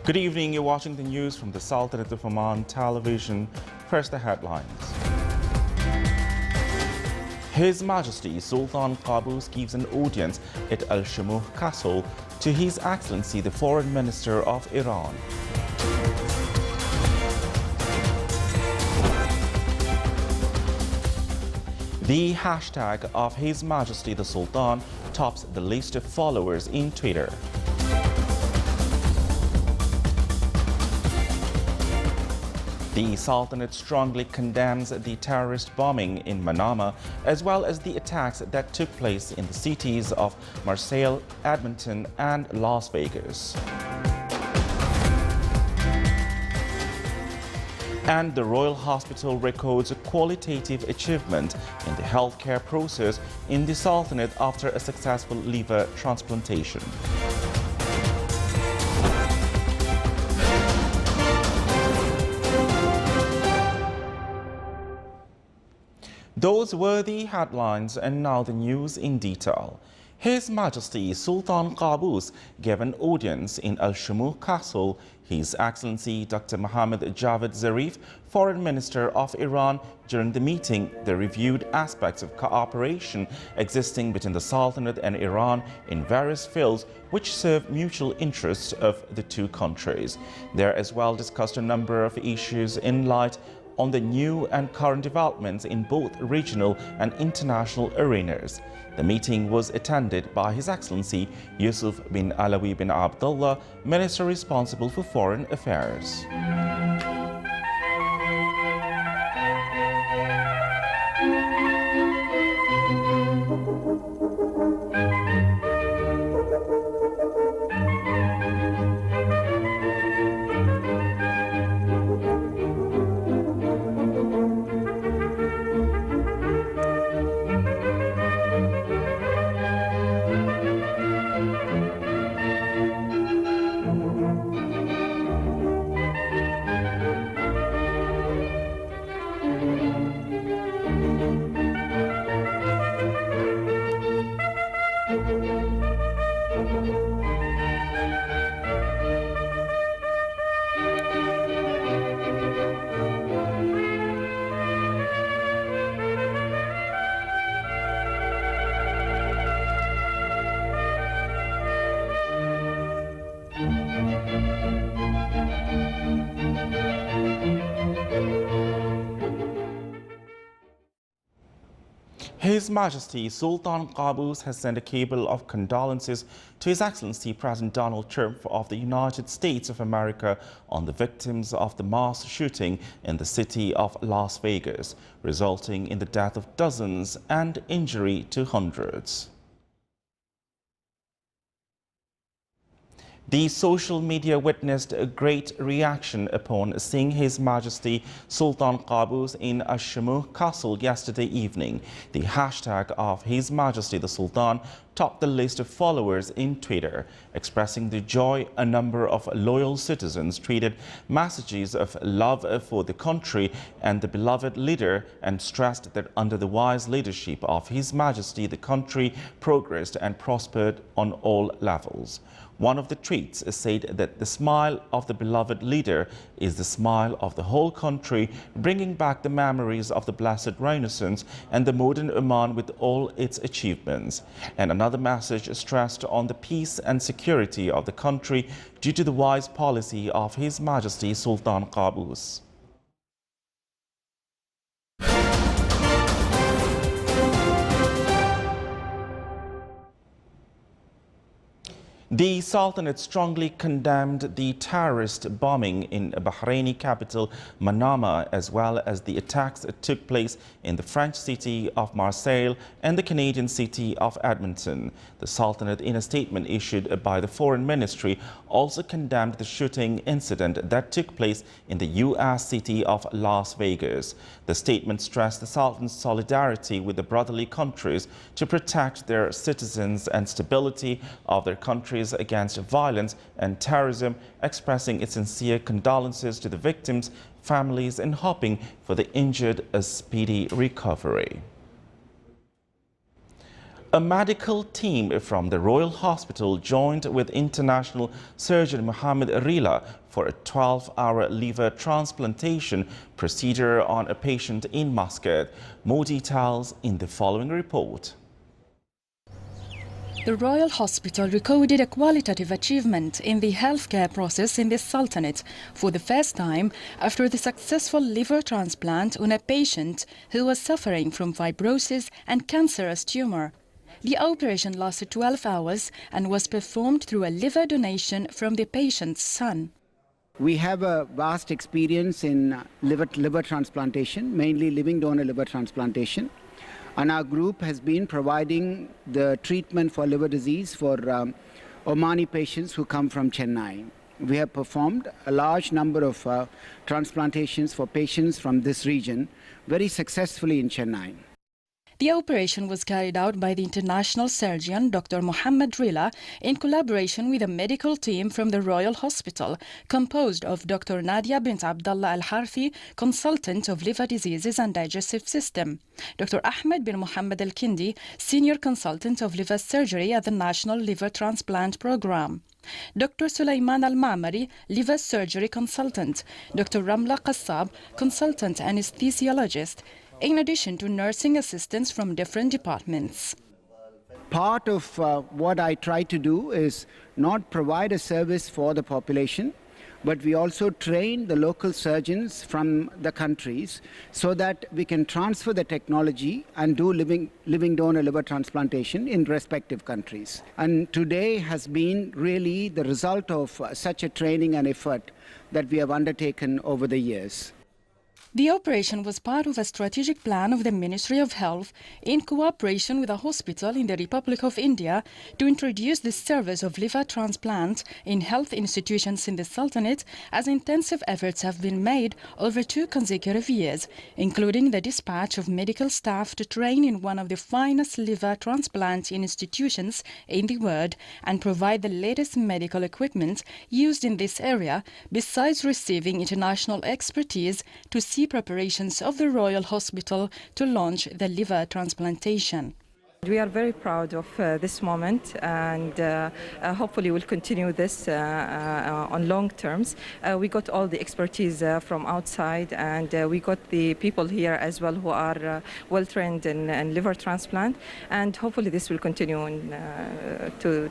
Good evening, you're watching the news from the Sultanate of Oman television. First, the headlines. His Majesty Sultan Qaboos gives an audience at Al Shamuh Castle to His Excellency the Foreign Minister of Iran. The hashtag of His Majesty the Sultan tops the list of followers in Twitter. The Sultanate strongly condemns the terrorist bombing in Manama, as well as the attacks that took place in the cities of Marseille, Edmonton, and Las Vegas. And the Royal Hospital records a qualitative achievement in the healthcare process in the Sultanate after a successful liver transplantation. Those were the headlines, and now the news in detail. His Majesty Sultan Qaboos gave an audience in Al Shamuh Castle. His Excellency Dr. Mohammad Javad Zarif, Foreign Minister of Iran. During the meeting, they reviewed aspects of cooperation existing between the Sultanate and Iran in various fields which serve mutual interests of the two countries. They as well discussed a number of issues in light on the new and current developments in both regional and international arenas. The meeting was attended by His Excellency Yusuf bin Alawi bin Abdullah, Minister responsible for Foreign Affairs. His Majesty Sultan Qaboos has sent a cable of condolences to His Excellency President Donald Trump of the United States of America on the victims of the mass shooting in the city of Las Vegas, resulting in the death of dozens and injury to hundreds. The social media witnessed a great reaction upon seeing His Majesty Sultan Qaboos in Al Shamuh Castle yesterday evening. The hashtag of His Majesty the Sultan topped the list of followers in Twitter. Expressing their joy, a number of loyal citizens tweeted messages of love for the country and the beloved leader, and stressed that under the wise leadership of His Majesty the country progressed and prospered on all levels. One of the tweets said that the smile of the beloved leader is the smile of the whole country, bringing back the memories of the Blessed Renaissance and the modern Oman with all its achievements. And another message stressed on the peace and security of the country due to the wise policy of His Majesty Sultan Qaboos. The Sultanate strongly condemned the terrorist bombing in Bahraini capital Manama, as well as the attacks that took place in the French city of Marseille and the Canadian city of Edmonton. The Sultanate, in a statement issued by the Foreign Ministry, also condemned the shooting incident that took place in the U.S. city of Las Vegas. The statement stressed the Sultan's solidarity with the brotherly countries to protect their citizens and stability of their countries against violence and terrorism, expressing its sincere condolences to the victims, families, and hoping for the injured a speedy recovery. A medical team from the Royal Hospital joined with international surgeon Mohammed Rila for a 12-hour liver transplantation procedure on a patient in Muscat. More details in the following report. The Royal Hospital recorded a qualitative achievement in the healthcare process in the Sultanate for the first time after the successful liver transplant on a patient who was suffering from fibrosis and cancerous tumor. The operation lasted 12 hours and was performed through a liver donation from the patient's son. We have a vast experience in liver transplantation, mainly living donor liver transplantation. And our group has been providing the treatment for liver disease for Omani patients who come from Chennai. We have performed a large number of transplantations for patients from this region very successfully in Chennai. The operation was carried out by the international surgeon Dr. Mohammed Rila in collaboration with a medical team from the Royal Hospital, composed of Dr. Nadia bint Abdullah Al-Harfi, consultant of liver diseases and digestive system, Dr. Ahmed bin Mohammed Al-Kindi, senior consultant of liver surgery at the National Liver Transplant Program, Dr. Sulaiman Al-Ma'mari, liver surgery consultant, Dr. Ramla Qassab, consultant anesthesiologist, in addition to nursing assistants from different departments. Part of what I try to do is not provide a service for the population, but we also train the local surgeons from the countries so that we can transfer the technology and do living donor liver transplantation in respective countries. And today has been really the result of such a training and effort that we have undertaken over the years. The operation was part of a strategic plan of the Ministry of Health in cooperation with a hospital in the Republic of India to introduce the service of liver transplant in health institutions in the Sultanate, as intensive efforts have been made over 2 consecutive years, including the dispatch of medical staff to train in one of the finest liver transplant institutions in the world and provide the latest medical equipment used in this area, besides receiving international expertise to see preparations of the Royal Hospital to launch the liver transplantation. We are very proud of this moment, and hopefully we'll continue this on long terms. We got all the expertise from outside, and we got the people here as well who are well trained in liver transplant, and hopefully this will continue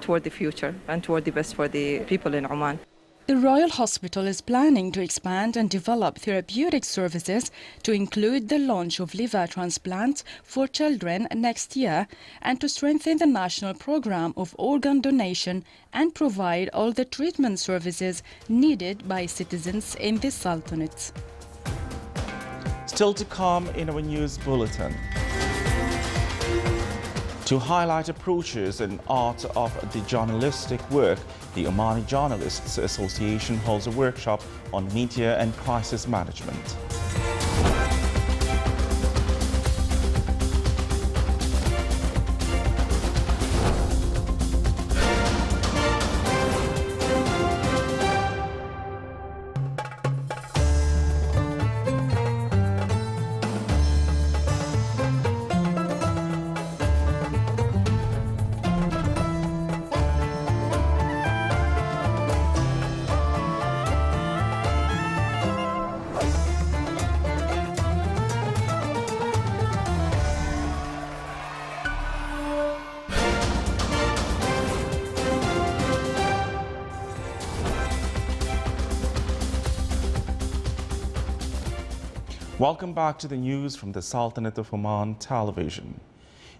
toward the future and toward the best for the people in Oman. The Royal Hospital is planning to expand and develop therapeutic services to include the launch of liver transplant for children next year and to strengthen the national program of organ donation and provide all the treatment services needed by citizens in the Sultanate. Still to come in our news bulletin. To highlight approaches and art of the journalistic work, the Omani Journalists Association holds a workshop on media and crisis management. Welcome back to the news from the Sultanate of Oman television.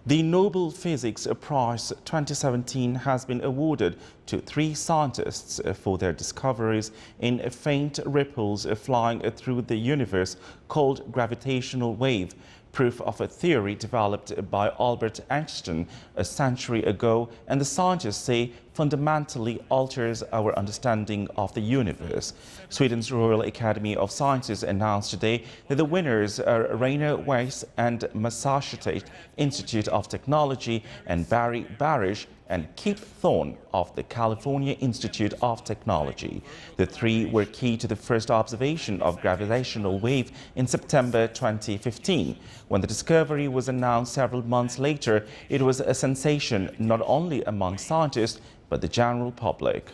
The Nobel Physics Prize 2017 has been awarded to 3 scientists for their discoveries in faint ripples flying through the universe called gravitational wave, proof of a theory developed by Albert Einstein a century ago, and the scientists say fundamentally alters our understanding of the universe. Sweden's Royal Academy of Sciences announced today that the winners are Rainer Weiss and Massachusetts Institute of Technology and Barry Barish and Kip Thorne of the California Institute of Technology. The three were key to the first observation of gravitational wave in September 2015. When the discovery was announced several months later, it was a sensation not only among scientists but the general public.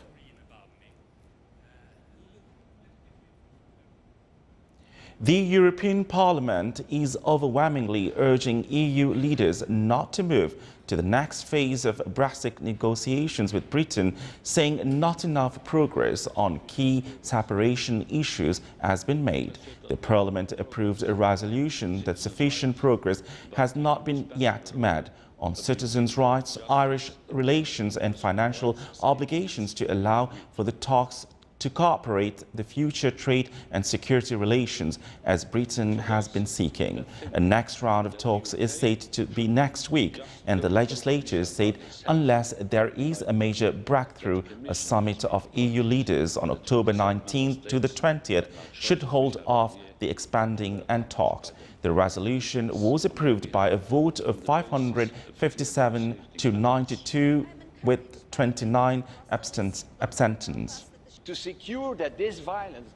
The European Parliament is overwhelmingly urging EU leaders not to move to the next phase of Brexit negotiations with Britain, saying not enough progress on key separation issues has been made. The Parliament approved a resolution that sufficient progress has not been yet made on citizens' rights, Irish relations and financial obligations to allow for the talks to cooperate the future trade and security relations as Britain has been seeking. A next round of talks is said to be next week, and the legislators said unless there is a major breakthrough, a summit of EU leaders on October 19th to the 20th should hold off the expanding and talks. The resolution was approved by a vote of 557 to 92 with 29 abstentions. To secure that this violence.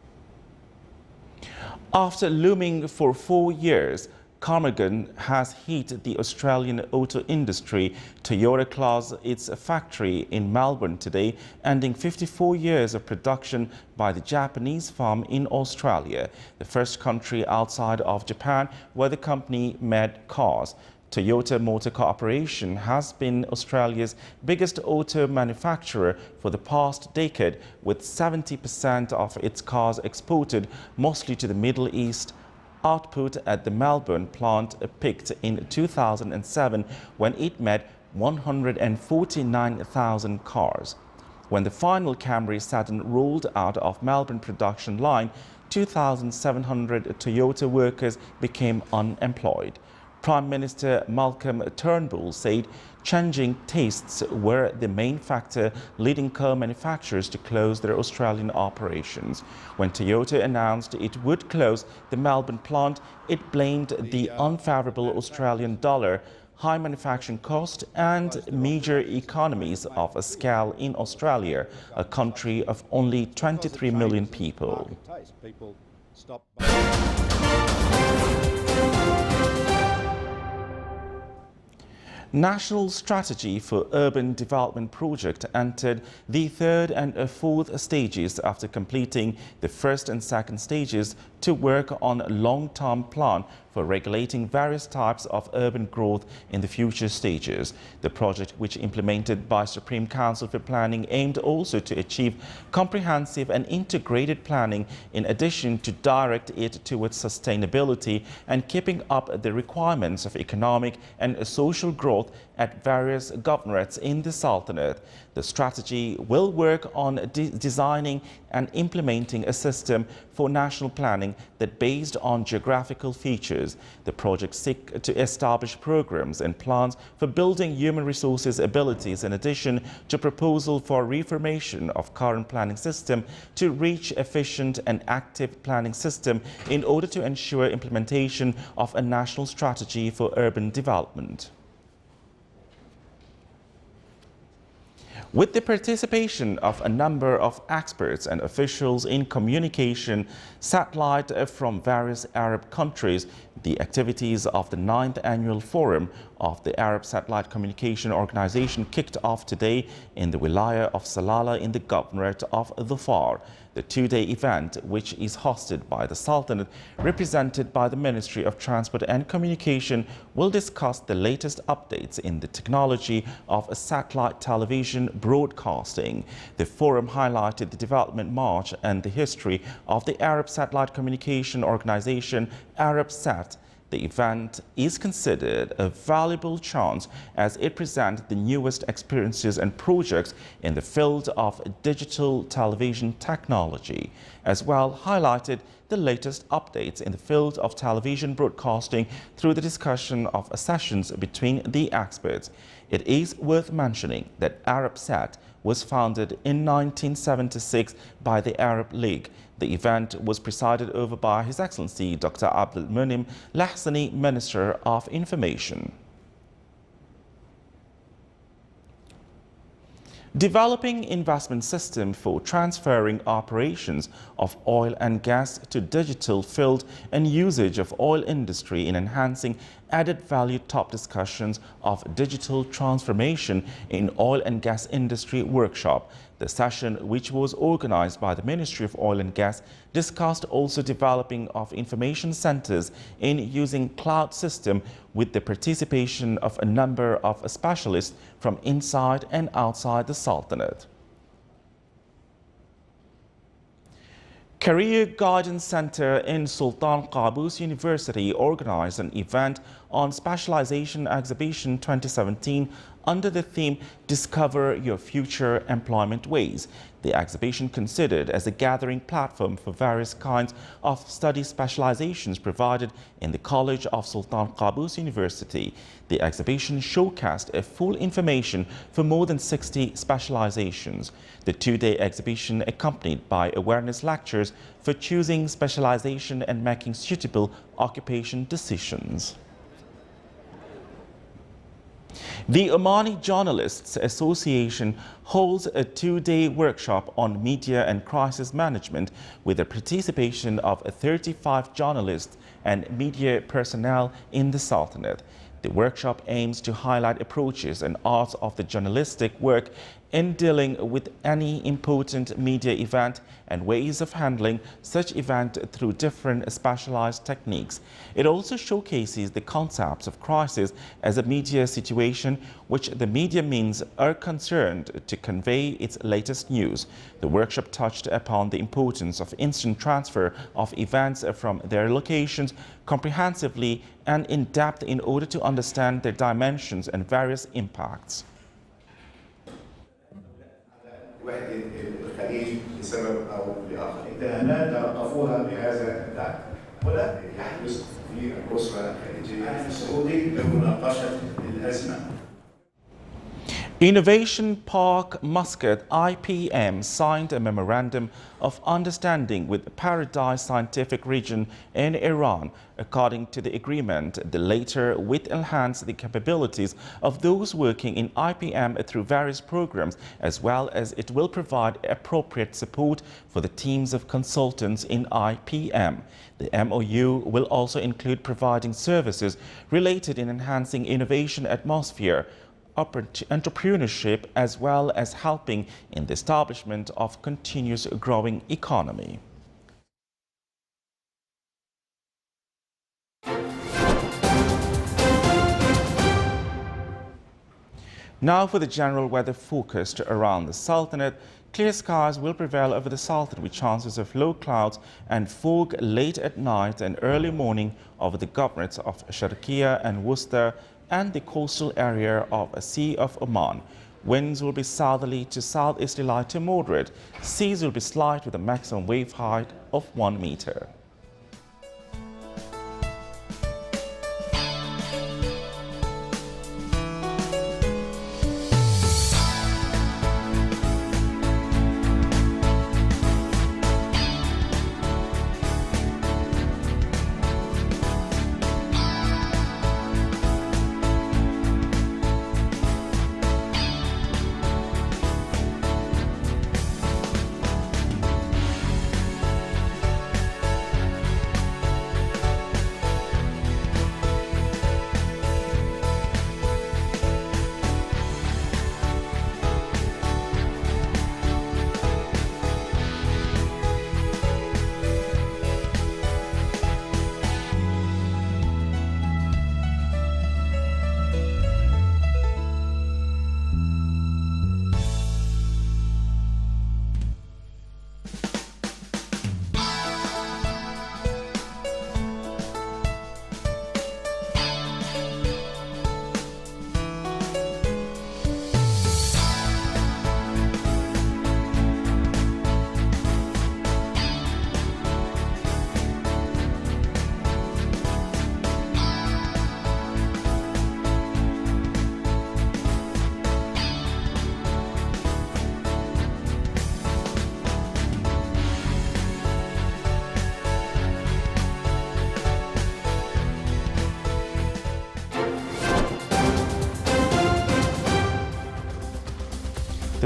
After looming for 4 years, Carmageddon has hit the Australian auto industry. Toyota closed its factory in Melbourne today, ending 54 years of production by the Japanese firm in Australia, the first country outside of Japan where the company made cars. Toyota Motor Corporation has been Australia's biggest auto manufacturer for the past decade, with 70% of its cars exported, mostly to the Middle East. Output at the Melbourne plant peaked in 2007 when it made 149,000 cars. When the final Camry Saturn rolled out of Melbourne production line, 2,700 Toyota workers became unemployed. Prime Minister Malcolm Turnbull said changing tastes were the main factor leading car manufacturers to close their Australian operations. When Toyota announced it would close the Melbourne plant, it blamed the unfavourable Australian dollar, high manufacturing cost and major economies of scale in Australia, a country of only 23 million people. National Strategy for Urban Development project entered the third and fourth stages after completing the first and second stages to work on a long-term plan for regulating various types of urban growth in the future stages. The project, which implemented by Supreme Council for Planning, aimed also to achieve comprehensive and integrated planning in addition to direct it towards sustainability and keeping up the requirements of economic and social growth at various governorates in the Sultanate. The strategy will work on designing and implementing a system for national planning that based on geographical features. The project seeks to establish programs and plans for building human resources abilities in addition to proposal for reformation of current planning system to reach efficient and active planning system in order to ensure implementation of a national strategy for urban development. With the participation of a number of experts and officials in communication satellite from various Arab countries, the activities of the 9th Annual Forum of the Arab Satellite Communication Organization kicked off today in the Wilaya of Salalah in the Governorate of Dhofar. The two-day event, which is hosted by the Sultanate, represented by the Ministry of Transport and Communication, will discuss the latest updates in the technology of satellite television broadcasting. The forum highlighted the development march and the history of the Arab Satellite Communication Organization, ArabSat. The event is considered a valuable chance as it presents the newest experiences and projects in the field of digital television technology, as well highlighted the latest updates in the field of television broadcasting through the discussion of sessions between the experts. It is worth mentioning that ArabSat was founded in 1976 by the Arab League. The event was presided over by His Excellency Dr. Abdul Munim Lahsani, Minister of Information. Developing investment system for transferring operations of oil and gas to digital field and usage of oil industry in enhancing added value top discussions of digital transformation in oil and gas industry workshop. The session, which was organized by the Ministry of Oil and Gas, discussed also developing of information centers in using cloud system with the participation of a number of specialists from inside and outside the Sultanate. Career Guidance Center in Sultan Qaboos University organized an event on Specialization Exhibition 2017 under the theme Discover Your Future Employment Ways. The exhibition considered as a gathering platform for various kinds of study specializations provided in the College of Sultan Qaboos University. The exhibition showcased a full information for more than 60 specializations. The two-day exhibition accompanied by awareness lectures for choosing specialization and making suitable occupation decisions. The Omani Journalists Association holds a two-day workshop on media and crisis management with the participation of 35 journalists and media personnel in the Sultanate. The workshop aims to highlight approaches and arts of the journalistic work in dealing with any important media event and ways of handling such event through different specialized techniques. It also showcases the concepts of crisis as a media situation which the media means are concerned to convey its latest news. The workshop touched upon the importance of instant transfer of events from their locations comprehensively and in depth in order to understand their dimensions and various impacts. الخليج لسبب او لاخر اتهامات تلقفوها بهذا الدعم ولا يحدث في الاسره الخليجيه السعودي لمناقشه الازمه. Innovation Park Muscat IPM signed a memorandum of understanding with Paradise Scientific Region in Iran. According to the agreement, the latter will enhance the capabilities of those working in IPM through various programs, as well as it will provide appropriate support for the teams of consultants in IPM. The MOU will also include providing services related in enhancing innovation atmosphere, entrepreneurship, as well as helping in the establishment of continuous growing economy. Now for the general weather forecast around the Sultanate. Clear skies will prevail over the Sultanate with chances of low clouds and fog late at night and early morning over the governorates of Sharqiya and Worcester and the coastal area of the Sea of Oman. Winds will be southerly to southeasterly light to moderate. Seas will be slight with a maximum wave height of 1 meter.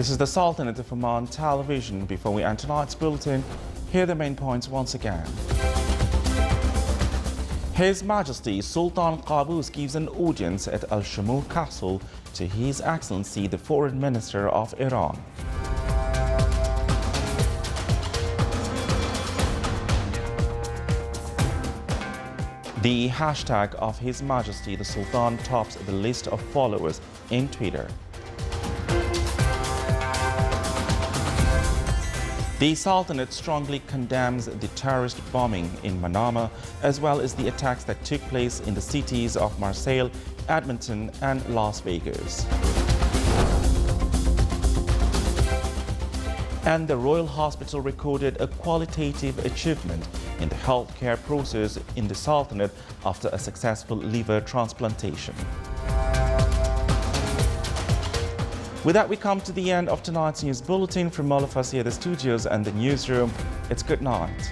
This is the Sultanate of Oman television. Before we end tonight's bulletin, here are the main points once again. His Majesty Sultan Qaboos gives an audience at Al-Shamu Castle to His Excellency the Foreign Minister of Iran. The hashtag of His Majesty the Sultan tops the list of followers in Twitter. The Sultanate strongly condemns the terrorist bombing in Manama, as well as the attacks that took place in the cities of Marseille, Edmonton, and Las Vegas. And the Royal Hospital recorded a qualitative achievement in the healthcare process in the Sultanate after a successful liver transplantation. With that, we come to the end of tonight's news bulletin. From all of us here at the studios and the newsroom, it's good night.